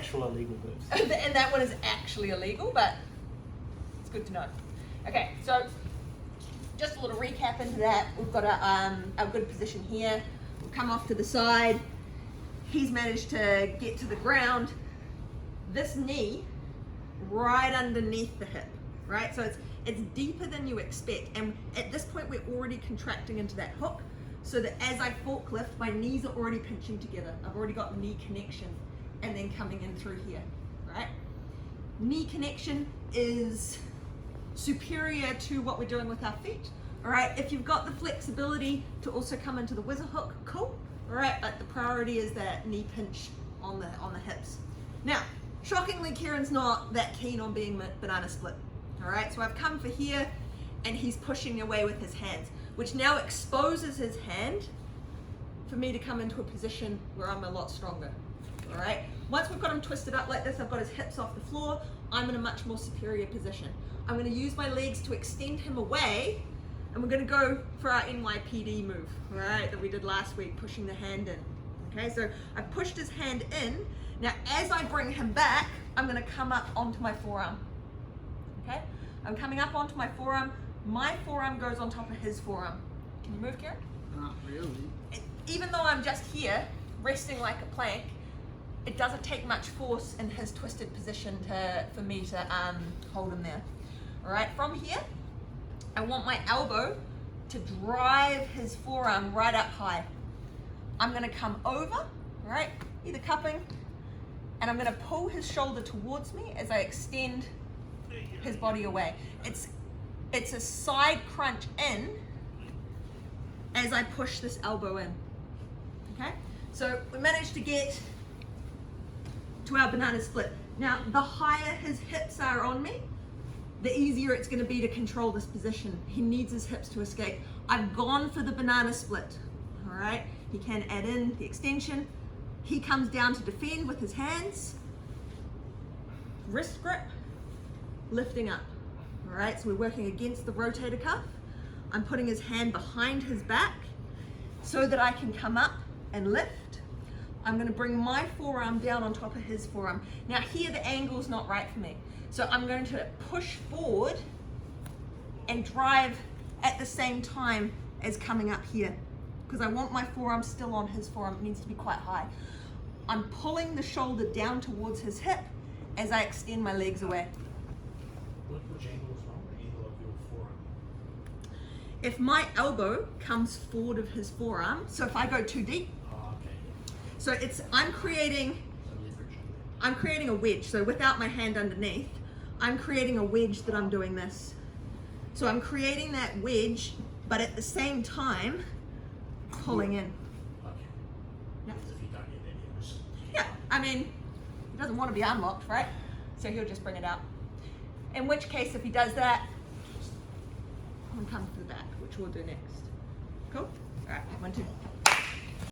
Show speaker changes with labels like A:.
A: actual illegal moves.
B: And that one is actually illegal, but it's good to know. Okay, so just a little recap into that. We've got our good position here. We'll come off to the side. He's managed to get to the ground. This knee right underneath the hip, right? So it's deeper than you expect. And at this point, we're already contracting into that hook, so that as I forklift, my knees are already pinching together. I've already got knee connection and then coming in through here, right? Knee connection is superior to what we're doing with our feet, all right? If you've got the flexibility to also come into the whizzer hook, cool, all right? But the priority is that knee pinch on the hips. Now, shockingly, Kieran's not that keen on being banana split, all right? So I've come for here, and he's pushing away with his hands, which now exposes his hand for me to come into a position where I'm a lot stronger, all right? Once we've got him twisted up like this, I've got his hips off the floor, I'm in a much more superior position. I'm gonna use my legs to extend him away, and we're gonna go for our NYPD move, all right, that we did last week, pushing the hand in. Okay, so I've pushed his hand in. Now, as I bring him back, I'm gonna come up onto my forearm, okay? I'm coming up onto my forearm goes on top of his forearm. Can you move, Kieran?
C: Not really.
B: Even though I'm just here, resting like a plank, it doesn't take much force in his twisted position for me to hold him there. All right, from here, I want my elbow to drive his forearm right up high. I'm gonna come over, all right, either cupping, and I'm gonna pull his shoulder towards me as I extend his body away. It's a side crunch in as I push this elbow in, okay? So we managed to get to our banana split. Now, the higher his hips are on me, the easier it's gonna be to control this position. He needs his hips to escape. I've gone for the banana split, all right? He can add in the extension. He comes down to defend with his hands. Wrist grip, lifting up, all right? So we're working against the rotator cuff. I'm putting his hand behind his back so that I can come up and lift. I'm gonna bring my forearm down on top of his forearm. Now here the angle's not right for me. So I'm going to push forward and drive at the same time as coming up here, because I want my forearm still on his forearm. It needs to be quite high. I'm pulling the shoulder down towards his hip as I extend my legs away.
A: Which angle is wrong? The angle of your forearm?
B: If my elbow comes forward of his forearm, so if I go too deep,
A: Okay.
B: so I'm creating a wedge. So without my hand underneath, I'm creating a wedge that I'm doing this. So I'm creating that wedge, but at the same time, pulling in.
A: Okay.
B: Yeah.
A: If you don't get any of this.
B: Yeah, I mean, he doesn't want to be unlocked, right? So he'll just bring it out. In which case, if he does that, I'm gonna come to the back, which we'll do next. Cool? All right, 1, 2.